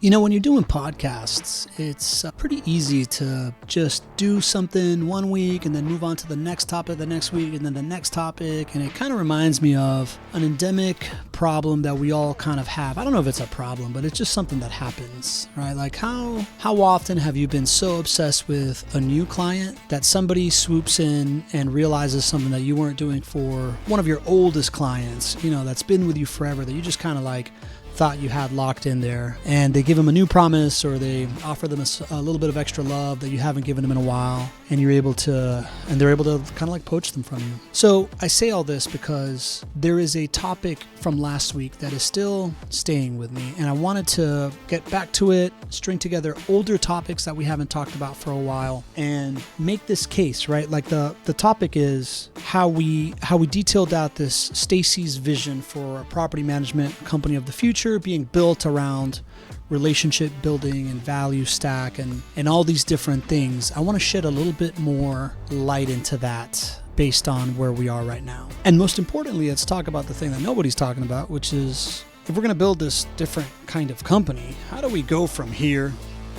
You know, when you're doing podcasts, it's pretty easy to just do something one week and then move on to the next topic the next week and then the next topic. And it kind of reminds me of an endemic problem that we all kind of have. I don't know if it's a problem, but it's just something that happens, right? Like how often have you been so obsessed with a new client that somebody swoops in and realizes something that you weren't doing for one of your oldest clients, you know, that's been with you forever, that you just kind of like thought you had locked in there, and they give them a new promise or they offer them a little bit of extra love that you haven't given them in a while, and they're able to kind of like poach them from you. So I say all this because there is a topic from last week that is still staying with me, and I wanted to get back to it, string together older topics that we haven't talked about for a while, and make this case, right? Like the topic is how we detailed out this Stacey's vision for a property management company of the future, being built around relationship building and value stack and all these different things. I want to shed a little bit more light into that based on where we are right now. And most importantly, let's talk about the thing that nobody's talking about, which is if we're going to build this different kind of company, how do we go from here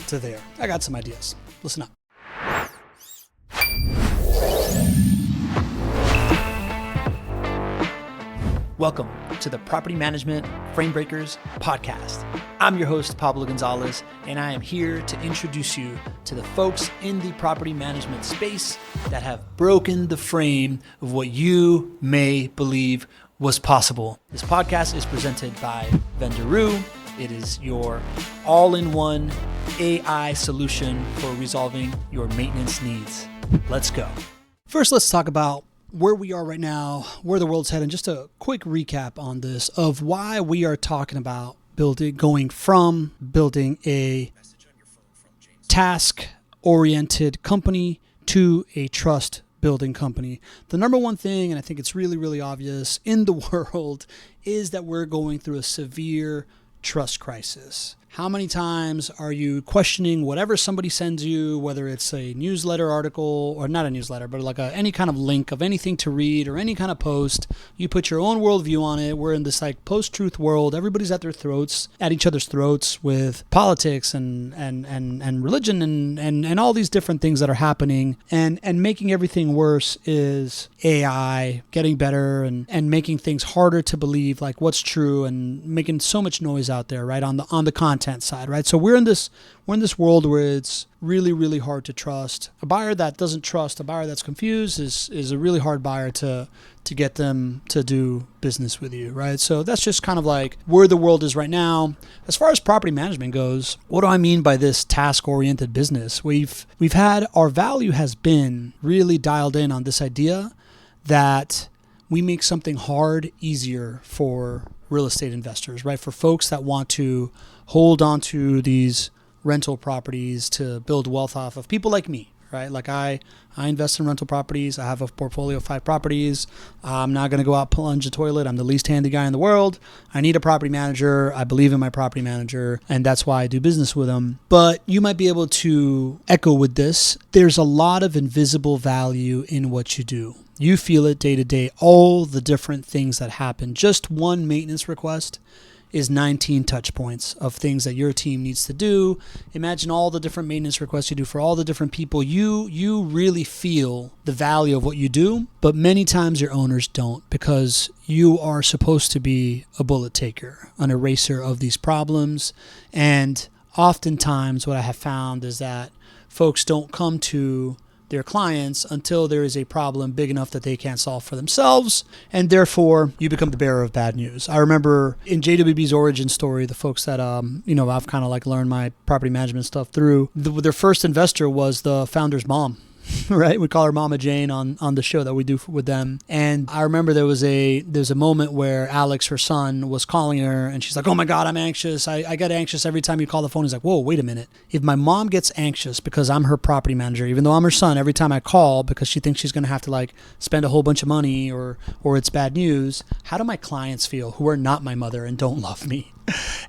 to there? I got some ideas. Listen up. Welcome to the Property Management Frame Breakers podcast. I'm your host, Pablo Gonzalez, and I am here to introduce you to the folks in the property management space that have broken the frame of what you may believe was possible. This podcast is presented by Vendoroo. It is your all-in-one AI solution for resolving your maintenance needs. Let's go. First, let's talk about where we are right now, where the world's heading. Just a quick recap on this of why we are talking about going from building a task-oriented company to a trust-building company. The number one thing, and I think it's really, really obvious in the world, is that we're going through a severe trust crisis. How many times are you questioning whatever somebody sends you, whether it's a newsletter article or not a newsletter, but like any kind of link of anything to read or any kind of post? You put your own worldview on it. We're in this like post-truth world. Everybody's at each other's throats with politics and religion and all these different things that are happening. And making everything worse is AI getting better and making things harder to believe, like what's true, and making so much noise out there, right, on the content side, right? So we're in this world where it's really, really hard to trust. A buyer that doesn't trust, a buyer that's confused is a really hard buyer to get them to do business with you, right? So that's just kind of like where the world is right now. As far as property management goes, what do I mean by this task-oriented business? Our value has been really dialed in on this idea that we make something hard easier for real estate investors, right? For folks that want to hold on to these rental properties to build wealth off of, people like me, right? Like I invest in rental properties. I have a portfolio of 5 properties. I'm not going to go out plunge a toilet. I'm the least handy guy in the world. I need a property manager. I believe in my property manager, and that's why I do business with them. But you might be able to echo with this. There's a lot of invisible value in what you do. You feel it day to day, all the different things that happen. Just one maintenance request is 19 touch points of things that your team needs to do. Imagine all the different maintenance requests you do for all the different people. You really feel the value of what you do, but many times your owners don't, because you are supposed to be a bullet taker, an eraser of these problems. And oftentimes what I have found is that folks don't come to their clients until there is a problem big enough that they can't solve for themselves, and therefore you become the bearer of bad news. I remember in JWB's origin story, the folks that I've kind of like learned my property management stuff through, their first investor was the founder's mom. Right? We call her Mama Jane on the show that we do with them. And I remember there's a moment where Alex, her son, was calling her, and she's like, "Oh my God, I'm anxious. I get anxious every time you call the phone." He's like, "Whoa, wait a minute. If my mom gets anxious because I'm her property manager, even though I'm her son, every time I call because she thinks she's going to have to like spend a whole bunch of money or it's bad news, how do my clients feel who are not my mother and don't love me?"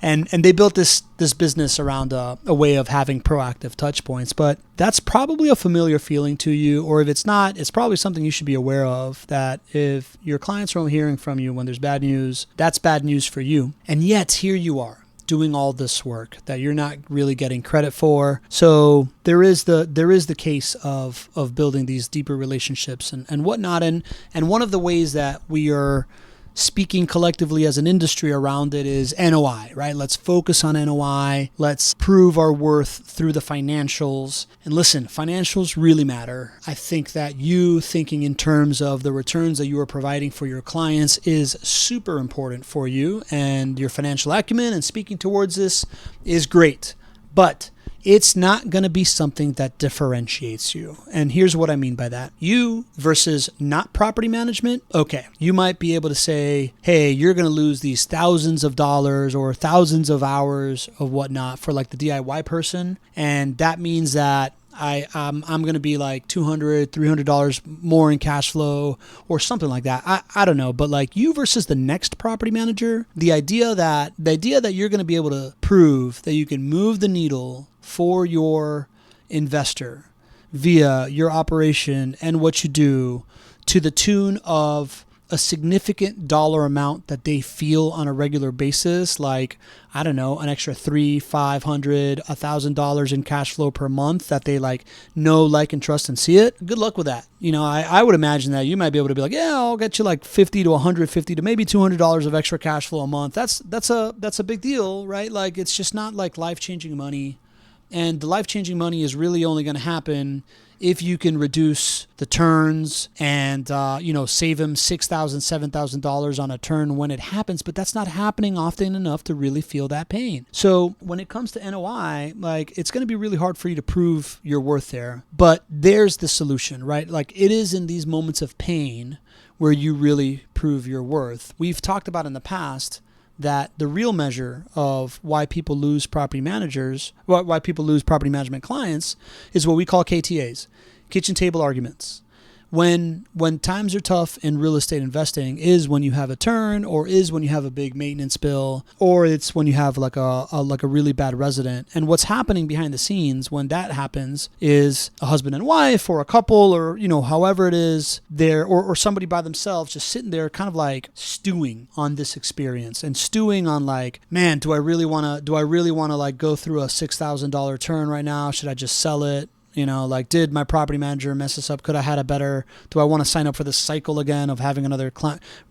And they built this business around a way of having proactive touch points. But that's probably a familiar feeling to you, or if it's not, it's probably something you should be aware of, that if your clients are only hearing from you when there's bad news, that's bad news for you. And yet here you are. doing all this work that you're not really getting credit for. So there is the case of building these deeper relationships and whatnot. And one of the ways that we are speaking collectively as an industry around it is NOI, right? Let's focus on NOI. Let's prove our worth through the financials. And listen, financials really matter. I think that you thinking in terms of the returns that you are providing for your clients is super important for you, and your financial acumen and speaking towards this is great. But it's not going to be something that differentiates you. And here's what I mean by that. You versus not property management. Okay, you might be able to say, hey, you're going to lose these thousands of dollars or thousands of hours of whatnot for like the DIY person. And that means that I'm going to be like $200, $300 more in cash flow or something like that. I don't know. But like you versus the next property manager, the idea that you're going to be able to prove that you can move the needle for your investor via your operation and what you do to the tune of a significant dollar amount that they feel on a regular basis, like, I don't know, an extra $300, $500, $1,000 in cash flow per month that they like know, like, and trust and see it. Good luck with that. You know, I would imagine that you might be able to be like, yeah, I'll get you like $50 to $150 to maybe $200 of extra cash flow a month. That's a big deal, right? Like, it's just not like life-changing money. And the life-changing money is really only going to happen if you can reduce the turns and, save them $6,000, $7,000 on a turn when it happens. But that's not happening often enough to really feel that pain. So when it comes to NOI, like, it's going to be really hard for you to prove your worth there. But there's the solution, right? Like, it is in these moments of pain where you really prove your worth. We've talked about in the past that the real measure of why people lose property managers, why people lose property management clients, is what we call KTAs, kitchen table arguments. When times are tough in real estate investing is when you have a turn, or is when you have a big maintenance bill, or it's when you have like a really bad resident. And what's happening behind the scenes when that happens is a husband and wife or a couple, or however it is, there or somebody by themselves just sitting there kind of like stewing on this experience and stewing on like, man, do I really want to like go through a $6,000 turn right now? Should I just sell it? Did my property manager mess this up? Could I had a better? Do I want to sign up for the cycle again of having another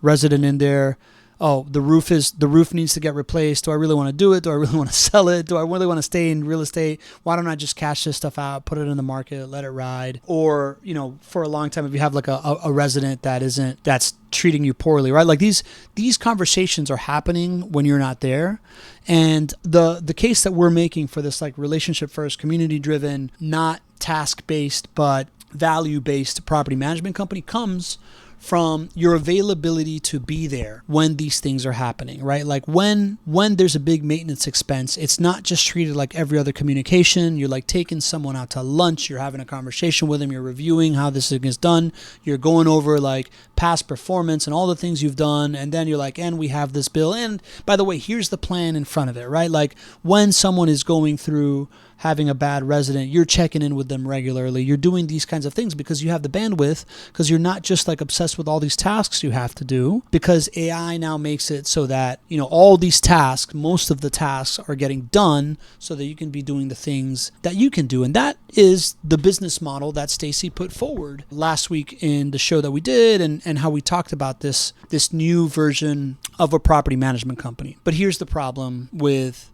resident in there? Oh, the roof needs to get replaced. Do I really want to do it? Do I really want to sell it? Do I really want to stay in real estate? Why don't I just cash this stuff out, put it in the market, let it ride? Or, for a long time, if you have like a resident that's treating you poorly, right? Like these conversations are happening when you're not there. And the case that we're making for this like relationship first, community driven, not task based, but value based property management company comes from your availability to be there when these things are happening, right? Like when there's a big maintenance expense, it's not just treated like every other communication. You're like taking someone out to lunch, you're having a conversation with them, you're reviewing how this thing is done, you're going over like past performance and all the things you've done, and then you're like, and we have this bill, and by the way, here's the plan in front of it, right? Like when someone is going through having a bad resident, you're checking in with them regularly. You're doing these kinds of things because you have the bandwidth, because you're not just like obsessed with all these tasks you have to do, because AI now makes it so that, all these tasks, most of the tasks are getting done so that you can be doing the things that you can do. And that is the business model that Stacey put forward last week in the show that we did, and how we talked about this new version of a property management company. But here's the problem with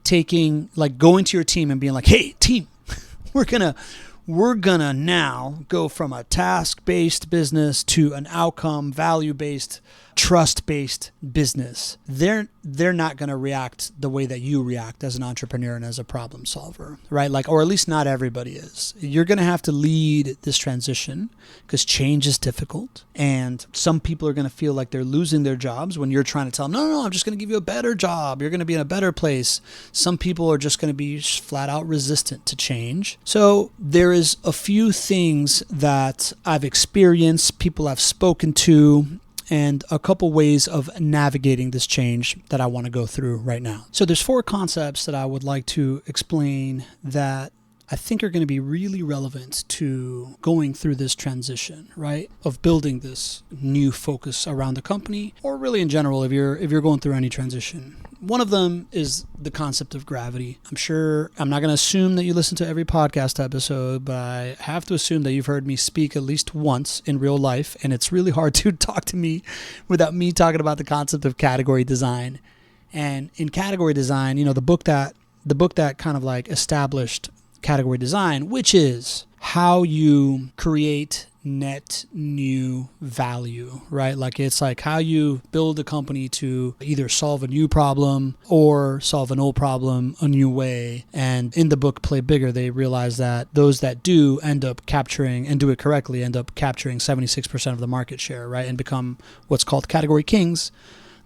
going to your team and being like, hey, team, we're gonna now go from a task-based business to an outcome, value-based, trust-based business. They're not going to react the way that you react as an entrepreneur and as a problem solver, right? Like, or at least not everybody is. You're going to have to lead this transition because change is difficult. And some people are going to feel like they're losing their jobs when you're trying to tell them, no, I'm just going to give you a better job. You're going to be in a better place. Some people are just going to be flat out resistant to change. So there is a few things that I've experienced, people I've spoken to, and a couple ways of navigating this change that I want to go through right now. So there's 4 concepts that I would like to explain that I think are going to be really relevant to going through this transition, right? Of building this new focus around the company, or really in general, if you're going through any transition. One of them is the concept of gravity. I'm not going to assume that you listen to every podcast episode, but I have to assume that you've heard me speak at least once in real life, and it's really hard to talk to me without me talking about the concept of category design. And in category design, the book that kind of like established category design, which is how you create net new value, right? Like it's like how you build a company to either solve a new problem or solve an old problem a new way. And in the book Play Bigger, they realize that those that do end up capturing and do it correctly end up capturing 76% of the market share, right? And become what's called category kings.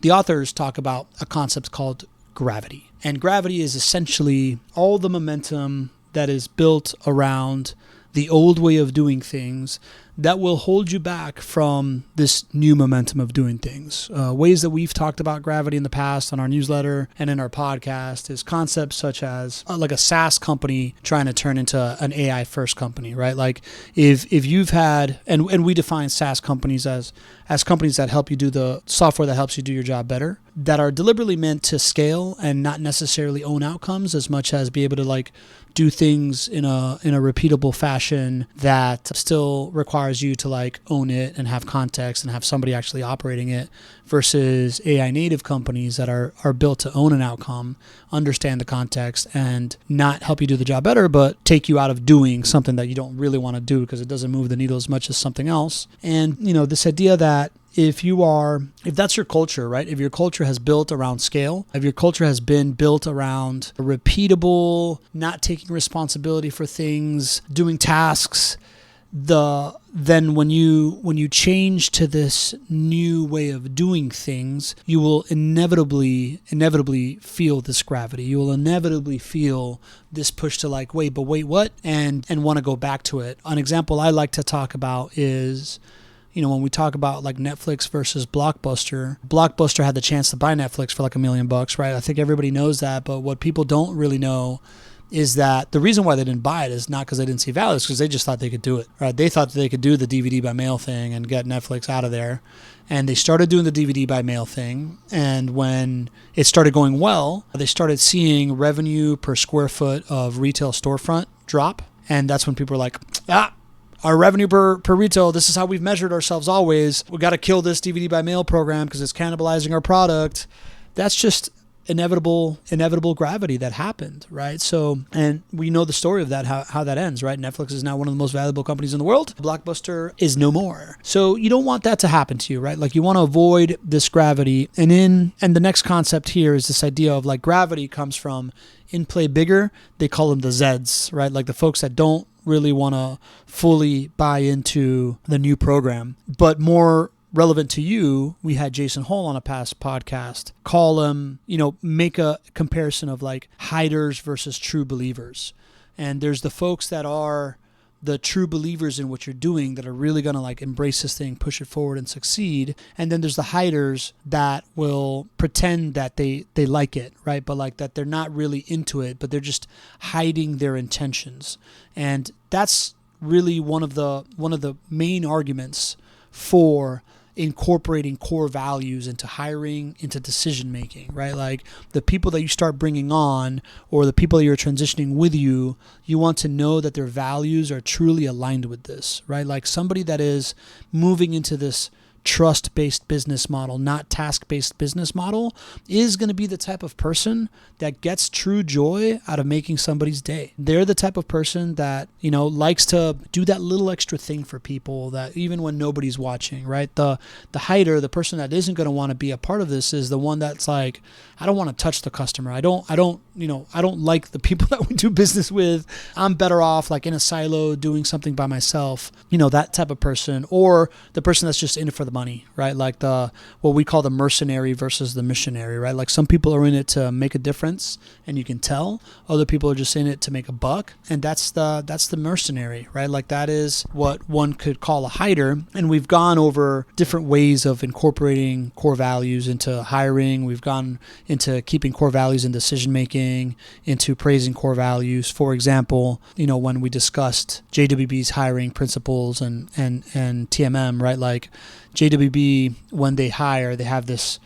The authors talk about a concept called gravity. And gravity is essentially all the momentum that is built around the old way of doing things that will hold you back from this new momentum of doing things. Ways that we've talked about gravity in the past on our newsletter and in our podcast is concepts such as like a SaaS company trying to turn into an AI first company, right? Like if you've had, and we define SaaS companies as companies that help you do the software that helps you do your job better, that are deliberately meant to scale and not necessarily own outcomes as much as be able to like do things in a repeatable fashion that still requires you to like own it and have context and have somebody actually operating it, versus AI native companies that are built to own an outcome, understand the context, and not help you do the job better, but take you out of doing something that you don't really want to do because it doesn't move the needle as much as something else. And this idea that if that's your culture, right? If your culture has built around scale, if your culture has been built around repeatable, not taking responsibility for things, doing tasks, then when you change to this new way of doing things, you will inevitably feel this gravity. You will inevitably feel this push to like, wait, what? And want to go back to it. An example I like to talk about is, when we talk about like Netflix versus Blockbuster had the chance to buy Netflix for like $1 million, right? I think everybody knows that, but what people don't really know is that the reason why they didn't buy it is not because they didn't see value, it's because they just thought they could do it, right? They thought that they could do the DVD by mail thing and get Netflix out of there. And they started doing the DVD by mail thing. And when it started going well, they started seeing revenue per square foot of retail storefront drop. And that's when people were like, our revenue per retail, this is how we've measured ourselves always. We got to kill this DVD by mail program because it's cannibalizing our product. That's just inevitable gravity that happened, right? So, and we know the story of that, how that ends, right? Netflix is now one of the most valuable companies in the world. Blockbuster is no more. So you don't want that to happen to you, right? Like you want to avoid this gravity. And the next concept here is this idea of like gravity comes from, in Play Bigger, they call them the Zeds, right? Like the folks that don't really want to fully buy into the new program. But more relevant to you, we had Jason Hall on a past podcast call them, make a comparison of like hiders versus true believers. And there's the folks that are the true believers in what you're doing that are really going to like embrace this thing, push it forward and succeed. And then there's the hiders that will pretend that they like it, right? But like that they're not really into it, but they're just hiding their intentions. And that's really one of the main arguments for incorporating core values into hiring, into decision making, right? Like the people that you start bringing on or the people that you're transitioning with you want to know that their values are truly aligned with this, right? Like somebody that is moving into this trust-based business model, not task-based business model, is going to be the type of person that gets true joy out of making somebody's day. They're the type of person that, likes to do that little extra thing for people that even when nobody's watching, right? The hider, the person that isn't going to want to be a part of this is the one that's like, I don't want to touch the customer. I don't like the people that we do business with. I'm better off like in a silo doing something by myself, that type of person, or the person that's just in it for the money, right? Like what we call the mercenary versus the missionary, right? Like some people are in it to make a difference and you can tell. Other people are just in it to make a buck, and that's the mercenary, right? Like that is what one could call a hider. And we've gone over different ways of incorporating core values into hiring. We've gone into keeping core values in decision making, into praising core values. For example, when we discussed JWB's hiring principles and TMM, right? Like JWB, when they hire, they have this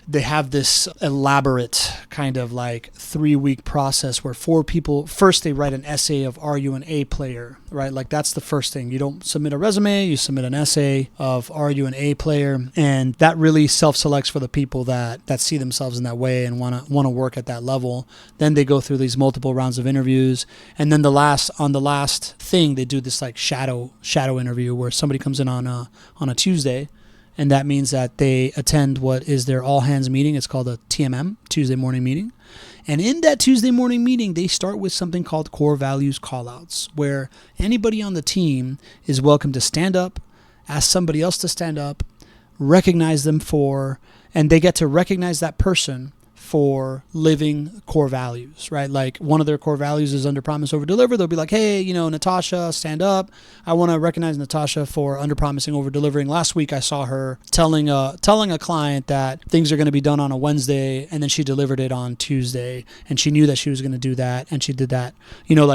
elaborate kind of like 3-week process where 4 people, first they write an essay of, are you an A player, right? Like that's the first thing. You don't submit a resume, you submit an essay of, are you an A player? And that really self-selects for the people that see themselves in that way and want to work at that level. Then they go through these multiple rounds of interviews. And then on the last thing, they do this like shadow interview where somebody comes in on a Tuesday. And that means that they attend what is their all hands meeting. It's called a TMM, Tuesday morning meeting. And in that Tuesday morning meeting, they start with something called core values callouts, where anybody on the team is welcome to stand up, ask somebody else to stand up, recognize them and they get to recognize that person for living core values, right? Like one of their core values is under promise, over deliver. They'll be like, hey, Natasha, stand up. I want to recognize Natasha for under promising, over delivering. Last week, I saw her telling a client that things are going to be done on a Wednesday, and then she delivered it on Tuesday, and she knew that she was going to do that, and she did that.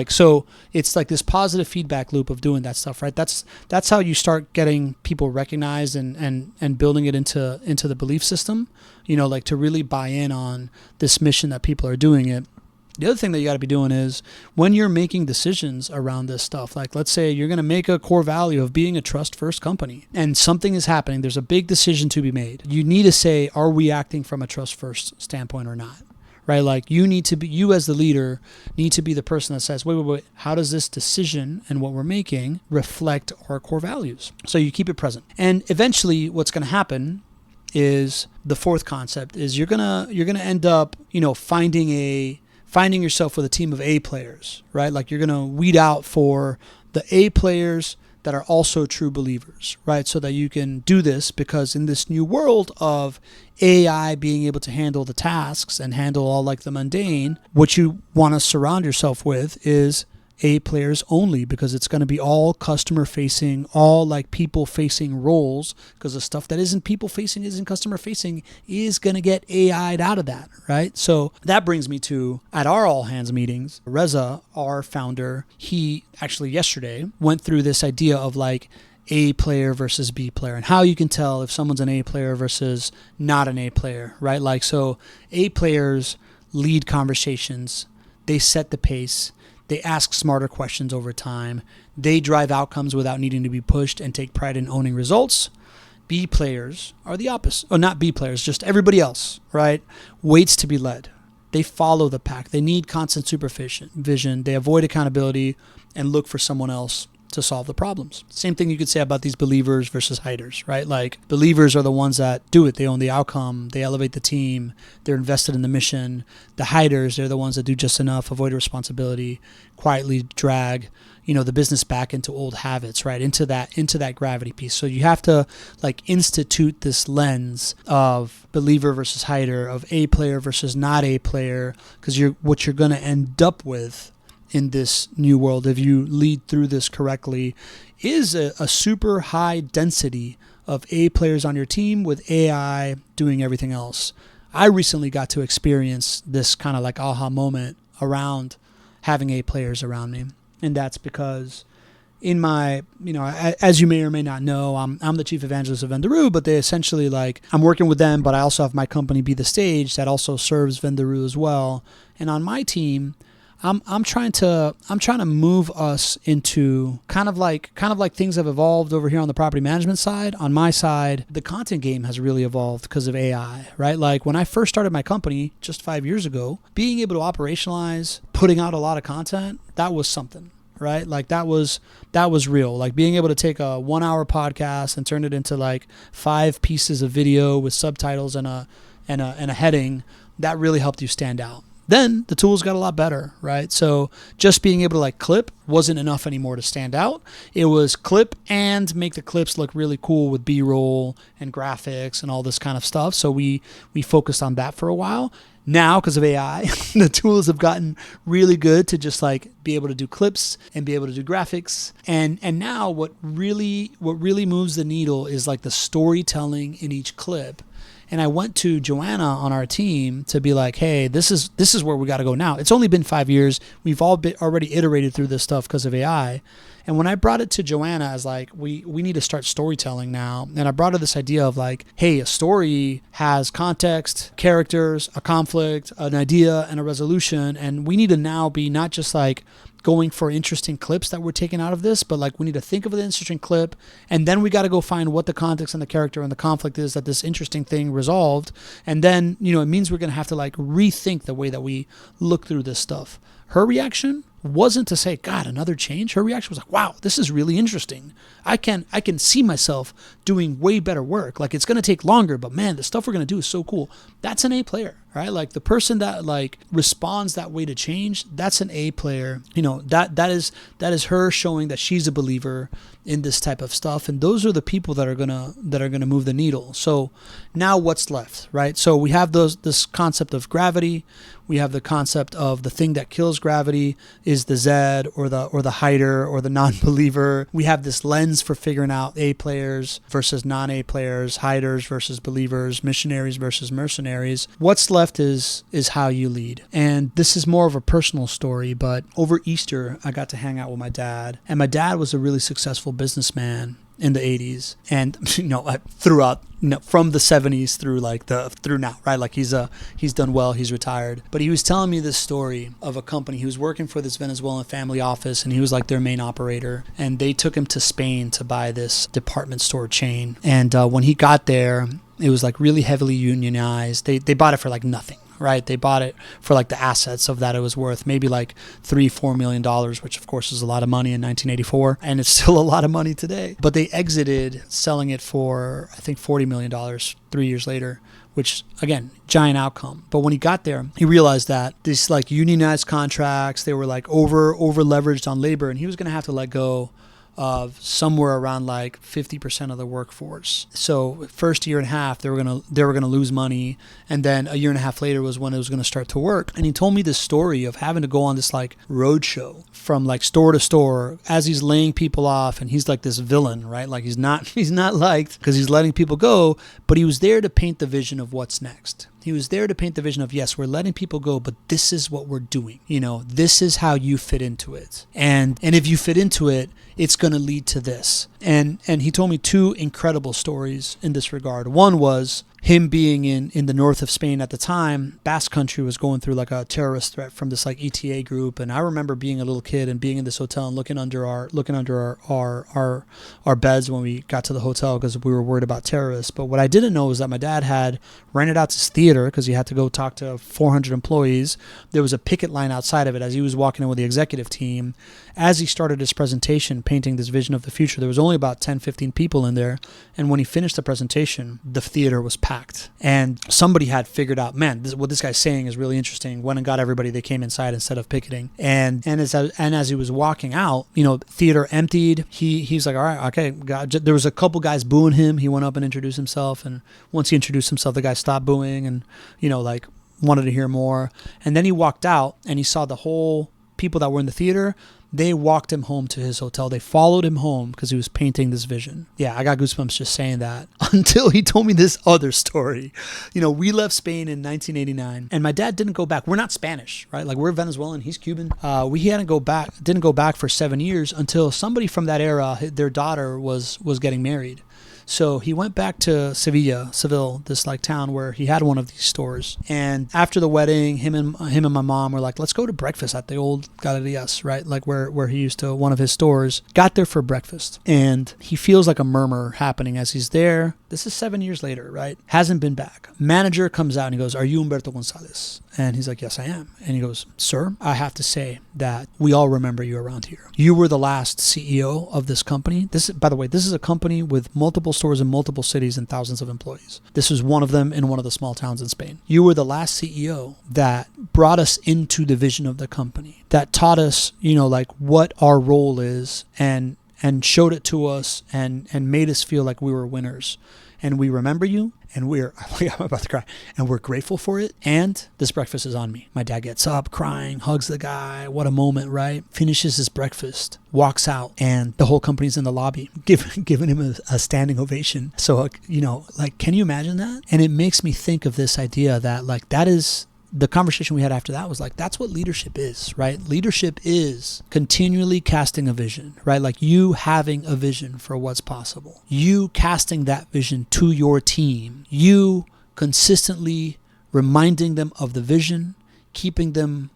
So it's like this positive feedback loop of doing that stuff, right? That's how you start getting people recognized and building it into the belief system. To really buy in on this mission that people are doing it. The other thing that you got to be doing is when you're making decisions around this stuff, like let's say you're going to make a core value of being a trust first company and something is happening, there's a big decision to be made. You need to say, are we acting from a trust first standpoint or not? Right? Like you as the leader need to be the person that says, wait, how does this decision and what we're making reflect our core values? So you keep it present. And eventually what's going to happen is the fourth concept is you're gonna end up finding yourself with a team of A players, right? Like you're gonna weed out for the A players that are also true believers, right? So that you can do this, because in this new world of AI being able to handle the tasks and handle all like the mundane, what you want to surround yourself with is A players only, because it's going to be all customer facing, all like people facing roles, because the stuff that isn't people facing, isn't customer facing, is going to get AI'd out of that, right? So that brings me to, at our all hands meetings, Reza, our founder, he actually yesterday went through this idea of like A player versus B player and how you can tell if someone's an A player versus not an A player, right? Like, so A players lead conversations, they set the pace, they ask smarter questions over time. They drive outcomes without needing to be pushed and take pride in owning results. B players are the opposite. Or not B players, just everybody else, right? Waits to be led. They follow the pack. They need constant supervision. They avoid accountability and look for someone else to solve the problems. Same thing you could say about these believers versus hiders, right? Like believers are the ones that do it. They own the outcome. They elevate the team. They're invested in the mission. The hiders, they're the ones that do just enough, avoid responsibility, quietly drag, the business back into old habits, right? Into that gravity piece. So you have to like institute this lens of believer versus hider, of A player versus not A player, because what you're going to end up with in this new world, if you lead through this correctly, is a super high density of A players on your team with AI doing everything else. I recently got to experience this kind of like aha moment around having A players around me. And that's because in my, as you may or may not know, I'm the chief evangelist of Vendoroo, but they essentially like, I'm working with them, but I also have my company Be the Stage that also serves Vendoroo as well. And on my team, I'm trying to move us into kind of like things have evolved over here on the property management side. On my side, the content game has really evolved because of AI, right? Like when I first started my company just 5 years ago, being able to operationalize, putting out a lot of content, that was something, right? Like that was real. Like being able to take a 1 hour podcast and turn it into like 5 pieces of video with subtitles and a heading, that really helped you stand out. Then the tools got a lot better, right? So just being able to like clip wasn't enough anymore to stand out. It was clip and make the clips look really cool with B-roll and graphics and all this kind of stuff. So we focused on that for a while. Now, because of AI, the tools have gotten really good to just like be able to do clips and be able to do graphics. And now what really moves the needle is like the storytelling in each clip. And I went to Joanna on our team to be like, hey, this is where we got to go now. It's only been 5 years. We've already iterated through this stuff because of AI. And when I brought it to Joanna as like, we need to start storytelling now. And I brought her this idea of like, hey, a story has context, characters, a conflict, an idea, and a resolution. And we need to now be not just like going for interesting clips that we're taking out of this, but like we need to think of an interesting clip, and then we got to go find what the context and the character and the conflict is that this interesting thing resolved. And then, you know, it means we're going to have to like rethink the way that we look through this stuff. Her reaction wasn't to say, God, another change. Her reaction was like, wow, this is really interesting. I can see myself doing way better work. Like, it's going to take longer, but man, the stuff we're going to do is so cool. That's an A player, right? Like the person that like responds that way to change, that's an A player. You know, that is her showing that she's a believer in this type of stuff. And those are the people that are going to move the needle. So now what's left, right? So we have this concept of gravity. We have the concept of the thing that kills gravity is the Z or the hider or the non-believer. We have this lens for figuring out A players versus non-A players, hiders versus believers, missionaries versus mercenaries. What's left is how you lead. And this is more of a personal story, but over Easter, I got to hang out with my dad. And my dad was a really successful businessman in the 80s, and throughout, from the 70s through now, right? Like he's done well, he's retired. But he was telling me this story of a company. He was working for this Venezuelan family office, and he was like their main operator. And they took him to Spain to buy this department store chain. And when he got there, it was like really heavily unionized. They bought it for like nothing. Right? They bought it for like the assets of that it was worth, maybe like $3-4 million, which of course is a lot of money in 1984. And it's still a lot of money today. But they exited selling it for, I think, $40 million 3 years later, which again, giant outcome. But when he got there, he realized that these like unionized contracts, they were like over leveraged on labor, and he was going to have to let go of somewhere around like 50% of the workforce. So first year and a half, they were gonna lose money, and then a year and a half later was when it was gonna start to work. And he told me this story of having to go on this like road show from like store to store as he's laying people off, and he's like this villain, right? Like he's not liked because he's letting people go, but he was there to paint the vision of what's next. He was there to paint the vision of, yes, we're letting people go, but this is what we're doing. This is how you fit into it. And if you fit into it, it's going to lead to this. And he told me two incredible stories in this regard. One was him being in the north of Spain at the time. Basque Country was going through like a terrorist threat from this like ETA group. And I remember being a little kid and being in this hotel and looking under our beds when we got to the hotel because we were worried about terrorists. But what I didn't know was that my dad had rented out this theater because he had to go talk to 400 employees. There was a picket line outside of it as he was walking in with the executive team. As he started his presentation, painting this vision of the future, there was only about 10-15 people in there. And when he finished the presentation, the theater was packed. And somebody had figured out, man, what this guy's saying is really interesting. Went and got everybody. They came inside instead of picketing. And as he was walking out, theater emptied. He's like, all right, okay. There was a couple guys booing him. He went up and introduced himself. And once he introduced himself, the guy stopped booing and, wanted to hear more. And then he walked out and he saw the whole people that were in the theater. They walked him home to his hotel. They followed him home because he was painting this vision. Yeah, I got goosebumps just saying that until he told me this other story. We left Spain in 1989 and my dad didn't go back. We're not Spanish, right? Like we're Venezuelan, he's Cuban. We didn't go back for 7 years until somebody from that era, their daughter was getting married. So he went back to Seville, this like town where he had one of these stores. And after the wedding, him and my mom were like, let's go to breakfast at the old Galerias, right? Like where he used to, one of his stores. Got there for breakfast. And he feels like a murmur happening as he's there. This is 7 years later, right? Hasn't been back. Manager comes out and he goes, are you Humberto Gonzalez? And he's like, yes, I am. And he goes, sir, I have to say that we all remember you around here. You were the last CEO of this company. By the way, this is a company with multiple stores in multiple cities and thousands of employees. This was one of them in one of the small towns in Spain. You were the last CEO that brought us into the vision of the company, that taught us, what our role is and showed it to us and made us feel like we were winners. And we remember you, and I'm about to cry, and we're grateful for it. And this breakfast is on me. My dad gets up crying, hugs the guy. What a moment, right? Finishes his breakfast, walks out, and the whole company's in the lobby, giving him a standing ovation. So, can you imagine that? And it makes me think of this idea that that is the conversation we had after that was like, that's what leadership is, right? Leadership is continually casting a vision, right? Like you having a vision for what's possible, you casting that vision to your team, you consistently reminding them of the vision, keeping them,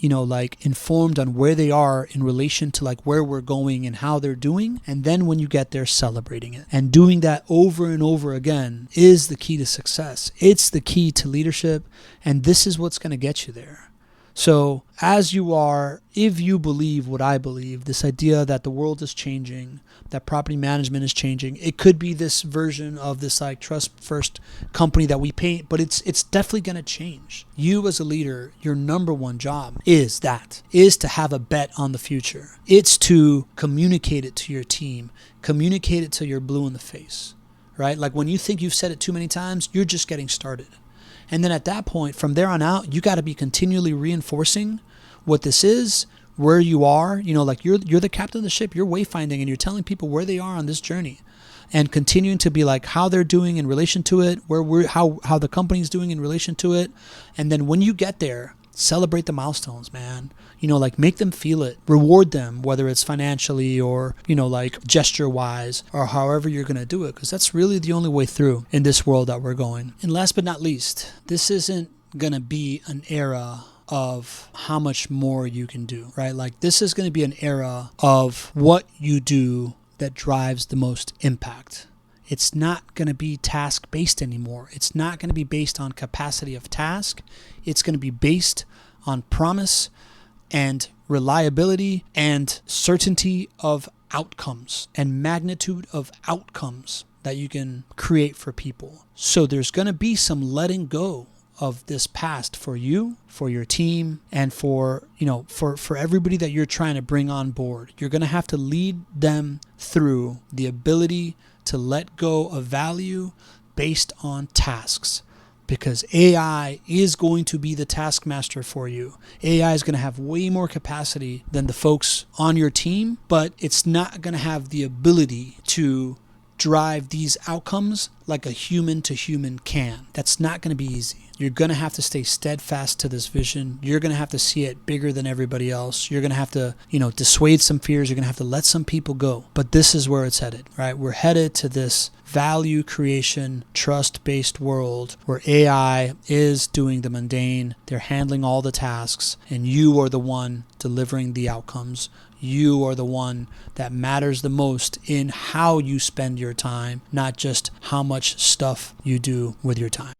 like informed on where they are in relation to like where we're going and how they're doing. And then when you get there, celebrating it. And doing that over and over again is the key to success. It's the key to leadership. And this is what's going to get you there. So as you are, if you believe what I believe, this idea that the world is changing, that property management is changing, it could be this version of this like trust first company that we paint, but it's definitely going to change. You as a leader, your number one job is to have a bet on the future. It's to communicate it to your team, communicate it till you're blue in the face, right? Like when you think you've said it too many times, you're just getting started. And then at that point, from there on out, you got to be continually reinforcing what this is, where you are. Like you're the captain of the ship. You're wayfinding and you're telling people where they are on this journey, and continuing to be like how they're doing in relation to it, how the company's doing in relation to it. And then when you get there, celebrate the milestones, man. Like make them feel it, reward them, whether it's financially or, like gesture wise or however you're going to do it. Because that's really the only way through in this world that we're going. And last but not least, this isn't going to be an era of how much more you can do, right? Like this is going to be an era of what you do that drives the most impact. It's not going to be task based anymore. It's not going to be based on capacity of task. It's going to be based on promise and reliability and certainty of outcomes and magnitude of outcomes that you can create for people. So there's going to be some letting go of this past for you, for your team, and for everybody that you're trying to bring on board. You're going to have to lead them through the ability to let go of value based on tasks. Because AI is going to be the taskmaster for you. AI is going to have way more capacity than the folks on your team, but it's not going to have the ability to drive these outcomes like a human to human can. That's not going to be easy. You're going to have to stay steadfast to this vision. You're going to have to see it bigger than everybody else. You're going to have to, dissuade some fears. You're going to have to let some people go. But this is where it's headed, right? We're headed to this value creation, trust-based world where AI is doing the mundane. They're handling all the tasks, and you are the one delivering the outcomes. You are the one that matters the most in how you spend your time, not just how much stuff you do with your time.